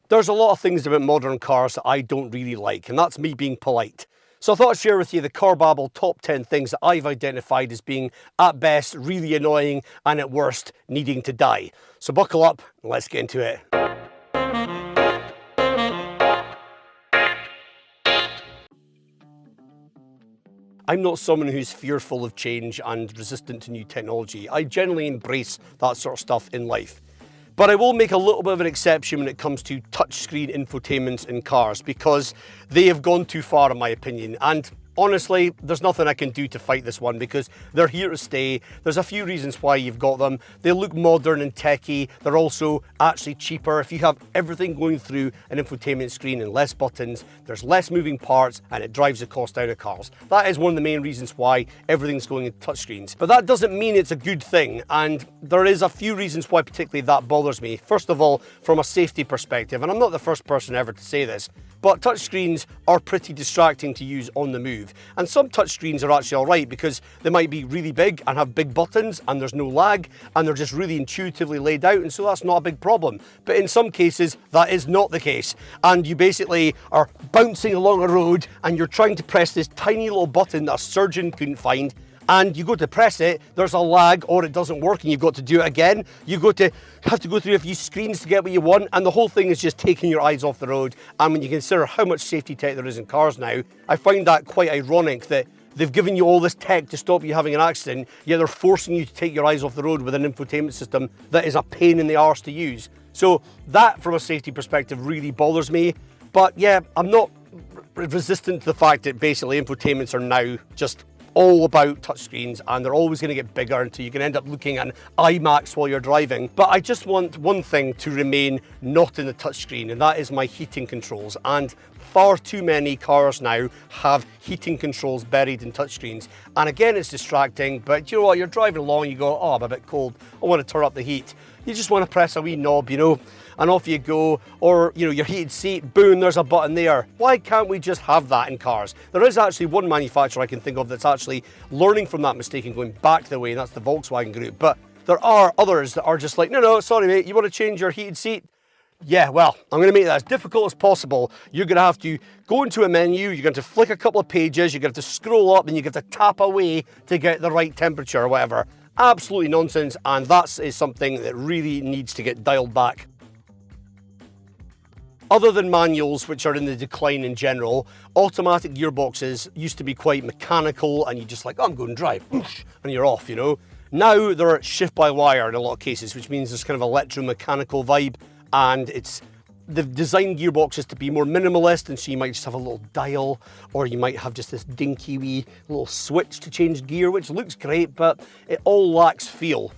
There's a lot of things about modern cars that I don't really like, and that's me being polite. So I thought I'd share with you the Car Babble top 10 things that I've identified as being, at best, really annoying, and at worst, needing to die. So buckle up, and let's get into it. I'm not someone who's fearful of change and resistant to new technology. I generally embrace that sort of stuff in life. But I will make a little bit of an exception when it comes to touchscreen infotainments in cars, because they have gone too far in my opinion. And honestly, there's nothing I can do to fight this one because they're here to stay. There's a few reasons why you've got them. They look modern and techy. They're also actually cheaper. If you have everything going through an infotainment screen and less buttons, there's less moving parts and it drives the cost down of cars. That is one of the main reasons why everything's going into touchscreens. But that doesn't mean it's a good thing, and there is a few reasons why particularly that bothers me. First of all, from a safety perspective, and I'm not the first person ever to say this, but touchscreens are pretty distracting to use on the move. And some touchscreens are actually all right because they might be really big and have big buttons and there's no lag and they're just really intuitively laid out, and so that's not a big problem. But in some cases, that is not the case. And you basically are bouncing along a road and you're trying to press this tiny little button that a surgeon couldn't find, and you go to press it, there's a lag or it doesn't work and you've got to do it again. You have to go through a few screens to get what you want, and the whole thing is just taking your eyes off the road. And when you consider how much safety tech there is in cars now, I find that quite ironic that they've given you all this tech to stop you having an accident, yet they're forcing you to take your eyes off the road with an infotainment system that is a pain in the arse to use. So that, from a safety perspective, really bothers me. But yeah, I'm not resistant to the fact that basically infotainments are now just all about touchscreens, and they're always going to get bigger until you can end up looking at an IMAX while you're driving. But I just want one thing to remain not in the touchscreen, and that is my heating controls. And far too many cars now have heating controls buried in touchscreens. And again, it's distracting, but you know what, you're driving along, you go, oh, I'm a bit cold, I want to turn up the heat. You just want to press a wee knob, you know, and off you go. Or, you know, your heated seat, boom, there's a button there. Why can't we just have that in cars? There is actually one manufacturer I can think of that's actually learning from that mistake and going back the way, and that's the Volkswagen Group. But there are others that are just like, no, sorry mate, you want to change your heated seat? Yeah, well, I'm going to make that as difficult as possible. You're going to have to go into a menu, you're going to flick a couple of pages, you're going to have to scroll up, and you're going to have to tap away to get the right temperature or whatever. Absolutely nonsense, and that is something that really needs to get dialed back. Other than manuals, which are in the decline in general, automatic gearboxes used to be quite mechanical, and you just like, oh, I'm going to drive, and you're off, you know. Now they're shift by wire in a lot of cases, which means there's kind of electromechanical vibe, and they've designed gearboxes to be more minimalist, and so you might just have a little dial, or you might have just this dinky wee little switch to change gear, which looks great, but it all lacks feel.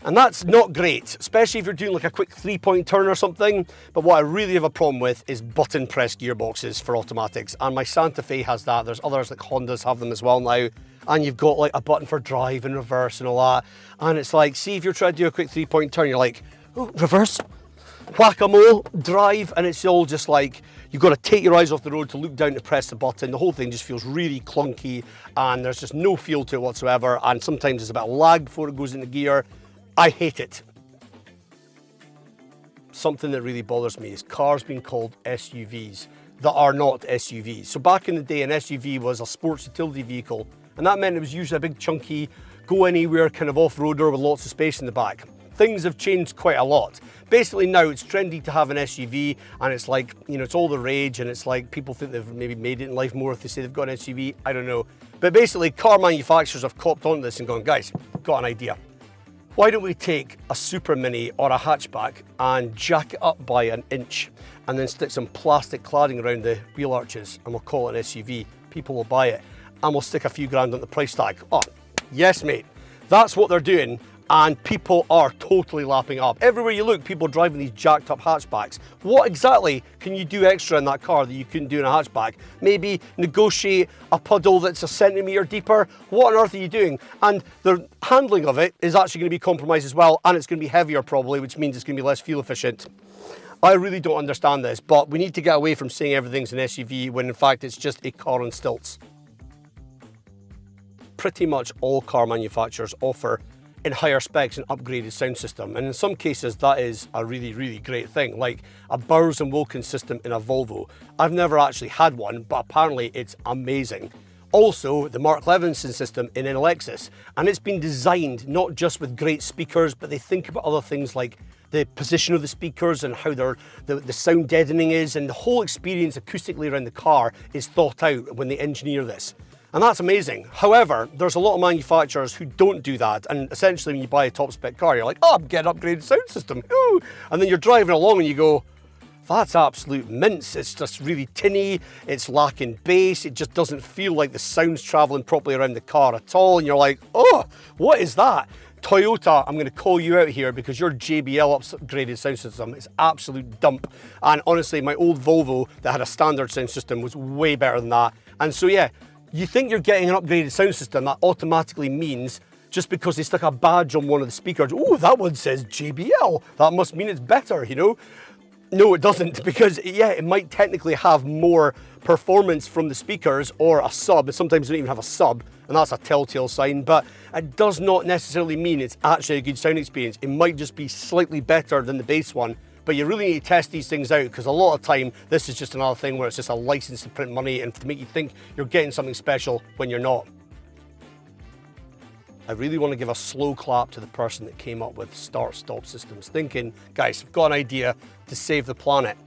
And that's not great, especially if you're doing like a quick 3-point turn or something. But what I really have a problem with is button press gearboxes for automatics. And my Santa Fe has that. There's others like Hondas have them as well now. And you've got like a button for drive and reverse and all that. And it's like, see, if you're trying to do a quick 3-point turn, you're like, oh, reverse, whack-a-mole, drive, and it's all just like, you've got to take your eyes off the road to look down to press the button. The whole thing just feels really clunky, and there's just no feel to it whatsoever. And sometimes there's a bit of lag before it goes into gear. I hate it. Something that really bothers me is cars being called SUVs that are not SUVs. So back in the day, an SUV was a sports utility vehicle, and that meant it was usually a big chunky, go anywhere kind of off-roader with lots of space in the back. Things have changed quite a lot. Basically now it's trendy to have an SUV, and it's like, you know, it's all the rage, and it's like people think they've maybe made it in life more if they say they've got an SUV, I don't know. But basically car manufacturers have copped onto this and gone, guys, got an idea. Why don't we take a Super Mini or a hatchback and jack it up by an inch and then stick some plastic cladding around the wheel arches, and we'll call it an SUV. People will buy it, and we'll stick a few grand on the price tag. Oh, yes mate. That's what they're doing, and people are totally lapping up. Everywhere you look, people are driving these jacked up hatchbacks. What exactly can you do extra in that car that you couldn't do in a hatchback? Maybe negotiate a puddle that's a centimetre deeper? What on earth are you doing? And the handling of it is actually going to be compromised as well, and it's going to be heavier probably, which means it's going to be less fuel efficient. I really don't understand this, but we need to get away from saying everything's an SUV when in fact it's just a car on stilts. Pretty much all car manufacturers offer in higher specs and upgraded sound system. And in some cases, that is a really, really great thing, like a Bowers & Wilkins system in a Volvo. I've never actually had one, but apparently it's amazing. Also, the Mark Levinson system in an Lexus, and it's been designed not just with great speakers, but they think about other things like the position of the speakers and how the sound deadening is, and the whole experience acoustically around the car is thought out when they engineer this. And that's amazing. However, there's a lot of manufacturers who don't do that, and essentially when you buy a top spec car, you're like, oh, I'm getting an upgraded sound system, ooh! And then you're driving along and you go, that's absolute mince. It's just really tinny, it's lacking bass, it just doesn't feel like the sound's traveling properly around the car at all, and you're like, oh, what is that? Toyota, I'm going to call you out here because your JBL upgraded sound system is absolute dump. And honestly, my old Volvo that had a standard sound system was way better than that. And so yeah, you think you're getting an upgraded sound system, that automatically means just because they stuck a badge on one of the speakers, oh, that one says JBL, that must mean it's better, you know? No, it doesn't, because yeah, it might technically have more performance from the speakers or a sub. Sometimes they don't even have a sub, and that's a telltale sign, but it does not necessarily mean it's actually a good sound experience. It might just be slightly better than the base one, but you really need to test these things out, because a lot of time this is just another thing where it's just a license to print money and to make you think you're getting something special when you're not. I really want to give a slow clap to the person that came up with start-stop systems, thinking, guys, I've got an idea to save the planet.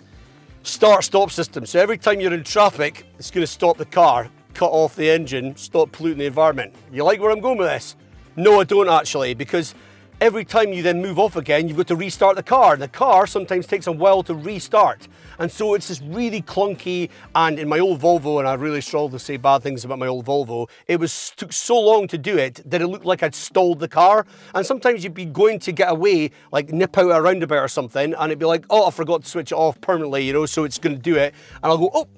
Start-stop system, so every time you're in traffic, it's going to stop the car, cut off the engine, stop polluting the environment. You like where I'm going with this? No, I don't actually, because every time you then move off again, you've got to restart the car. And the car sometimes takes a while to restart. And so it's just really clunky. And in my old Volvo, and I really struggle to say bad things about my old Volvo, took so long to do it that it looked like I'd stalled the car. And sometimes you'd be going to get away, like nip out a roundabout or something, and it'd be like, oh, I forgot to switch it off permanently, you know, so it's going to do it. And I'll go,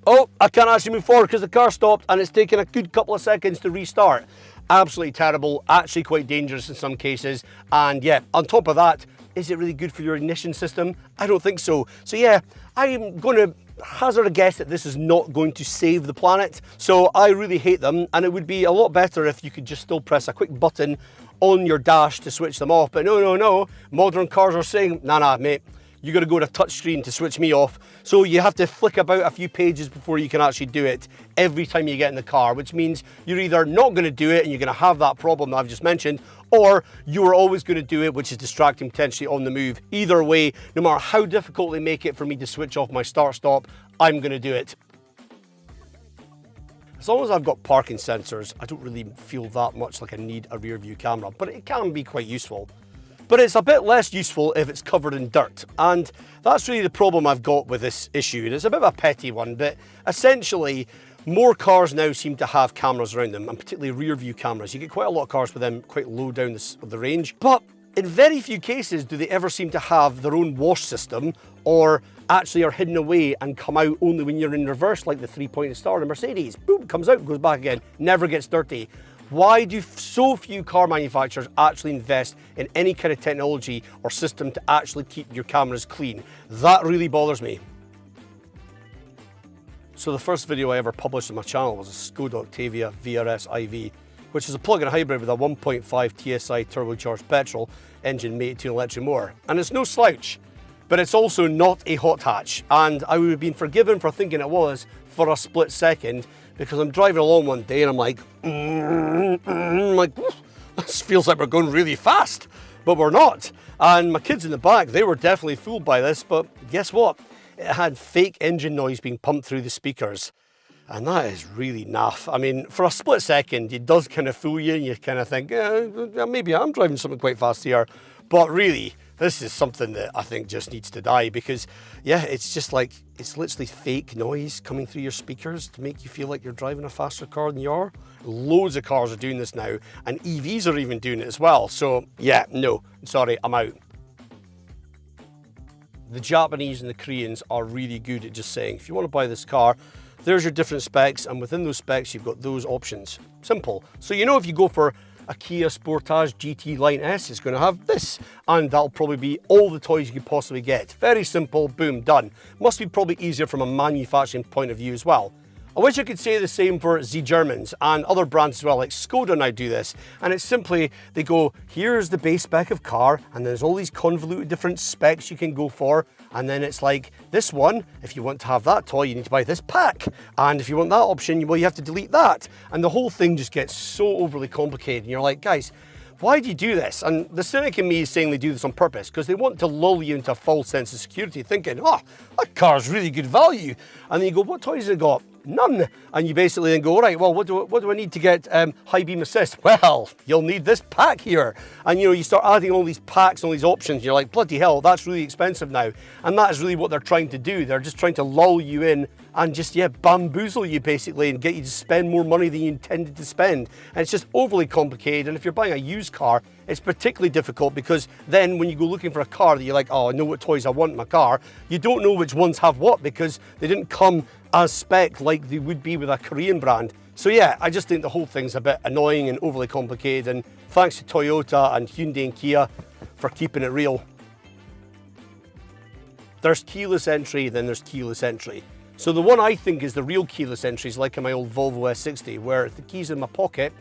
oh, I can't actually move forward because the car stopped and it's taken a good couple of seconds to restart. Absolutely terrible, actually quite dangerous in some cases. And yeah, on top of that, is it really good for your ignition system? I don't think so. So yeah, I'm going to hazard a guess that this is not going to save the planet. So I really hate them, and it would be a lot better if you could just still press a quick button on your dash to switch them off. But no, modern cars are saying, nah, mate, you got to go to touchscreen to switch me off. So you have to flick about a few pages before you can actually do it every time you get in the car, which means you're either not going to do it and you're going to have that problem that I've just mentioned, or you're always going to do it, which is distracting potentially on the move. Either way, no matter how difficult they make it for me to switch off my start-stop, I'm going to do it. As long as I've got parking sensors, I don't really feel that much like I need a rear view camera, but it can be quite useful. But it's a bit less useful if it's covered in dirt. And that's really the problem I've got with this issue. And it's a bit of a petty one, but essentially, more cars now seem to have cameras around them, and particularly rear view cameras. You get quite a lot of cars with them quite low down the range. But in very few cases do they ever seem to have their own wash system, or actually are hidden away and come out only when you're in reverse, like the three-pointed star in a Mercedes. Boom, comes out, goes back again, never gets dirty. Why do so few car manufacturers actually invest in any kind of technology or system to actually keep your cameras clean? That really bothers me. So the first video I ever published on my channel was a Skoda Octavia VRS IV, which is a plug-in hybrid with a 1.5 TSI turbocharged petrol engine mated to an electric motor. And it's no slouch, but it's also not a hot hatch. And I would have been forgiven for thinking it was for a split second, because I'm driving along one day and I'm like, this feels like we're going really fast, but we're not. And my kids in the back, they were definitely fooled by this, but guess what? It had fake engine noise being pumped through the speakers. And that is really naff. I mean, for a split second, it does kind of fool you, and you kind of think, maybe I'm driving something quite fast here. But really, this is something that I think just needs to die, because yeah, it's just like, it's literally fake noise coming through your speakers to make you feel like you're driving a faster car than you are. Loads of cars are doing this now, and EVs are even doing it as well. So yeah, no, sorry, I'm out. The Japanese and the Koreans are really good at just saying, if you want to buy this car, there's your different specs, and within those specs, you've got those options. Simple. So you know, if you go for a Kia Sportage GT Line S, it's going to have this, and that'll probably be all the toys you could possibly get. Very simple, boom, done. Must be probably easier from a manufacturing point of view as well. I wish I could say the same for the Germans and other brands as well, like Skoda now do this. And it's simply, they go, here's the base spec of car, and there's all these convoluted different specs you can go for. And then it's like, this one, if you want to have that toy, you need to buy this pack. And if you want that option, well, you have to delete that. And the whole thing just gets so overly complicated. And you're like, guys, why do you do this? And the cynic in me is saying they do this on purpose because they want to lull you into a false sense of security, thinking, oh, that car's really good value. And then you go, what toys has it got? None. And you basically then go, all right, well, what do I need to get high beam assist? Well, you'll need this pack here. And you know, you start adding all these packs, all these options. You're like, bloody hell, that's really expensive now. And that is really what they're trying to do. They're just trying to lull you in and just, yeah, bamboozle you basically and get you to spend more money than you intended to spend. And it's just overly complicated. And if you're buying a used car, it's particularly difficult because then when you go looking for a car that you're like, oh, I know what toys I want in my car, you don't know which ones have what because they didn't come as spec like they would be with a Korean brand. So yeah, I just think the whole thing's a bit annoying and overly complicated, and thanks to Toyota and Hyundai and Kia for keeping it real. There's keyless entry, then there's keyless entry. So the one I think is the real keyless entry is like in my old Volvo S60, where if the key's in my pocket,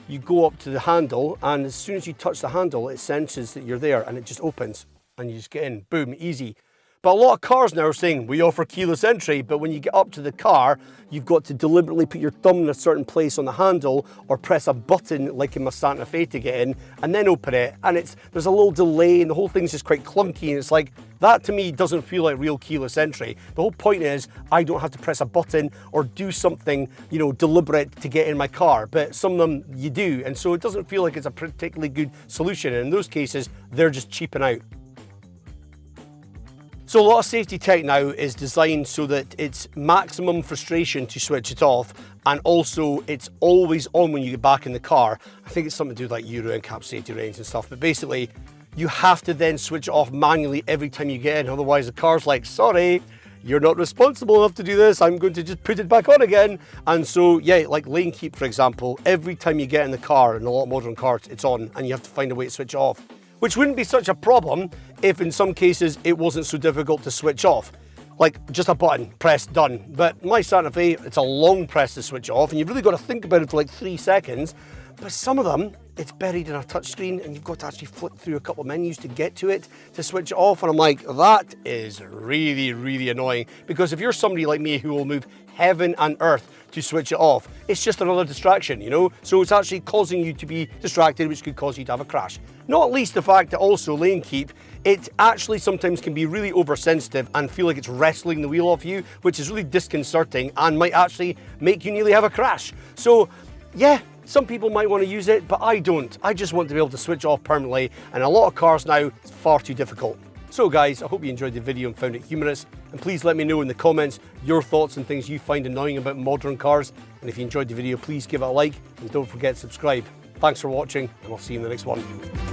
you go up to the handle, and as soon as you touch the handle, it senses that you're there and it just opens and you just get in, boom, easy. But a lot of cars now are saying, we offer keyless entry, but when you get up to the car, you've got to deliberately put your thumb in a certain place on the handle or press a button like in my Santa Fe to get in and then open it. And there's a little delay and the whole thing's just quite clunky, and it's like, that to me doesn't feel like real keyless entry. The whole point is I don't have to press a button or do something, you know, deliberate to get in my car, but some of them you do. And so it doesn't feel like it's a particularly good solution. And in those cases, they're just cheaping out. So a lot of safety tech now is designed so that it's maximum frustration to switch it off, and also it's always on when you get back in the car. I think it's something to do with like Euro NCAP safety range and stuff, but basically you have to then switch it off manually every time you get in, otherwise the car's like, sorry, you're not responsible enough to do this, I'm going to just put it back on again. And so yeah, like lane keep for example, every time you get in the car, in a lot of modern cars, it's on and you have to find a way to switch it off. Which wouldn't be such a problem if in some cases it wasn't so difficult to switch off. Like just a button, press, done. But my Santa Fe, it's a long press to switch off and you've really got to think about it for like 3 seconds. But some of them, it's buried in a touchscreen and you've got to actually flip through a couple of menus to get to it, to switch it off. And I'm like, that is really, really annoying. Because if you're somebody like me who will move heaven and earth to switch it off, it's just another distraction, you know? So it's actually causing you to be distracted, which could cause you to have a crash. Not least the fact that also lane keep, it actually sometimes can be really oversensitive and feel like it's wrestling the wheel off you, which is really disconcerting and might actually make you nearly have a crash. So yeah, some people might want to use it, but I don't. I just want to be able to switch off permanently, and a lot of cars now, it's far too difficult. So guys, I hope you enjoyed the video and found it humorous, and please let me know in the comments your thoughts and things you find annoying about modern cars. And if you enjoyed the video, please give it a like and don't forget to subscribe. Thanks for watching, and I'll see you in the next one.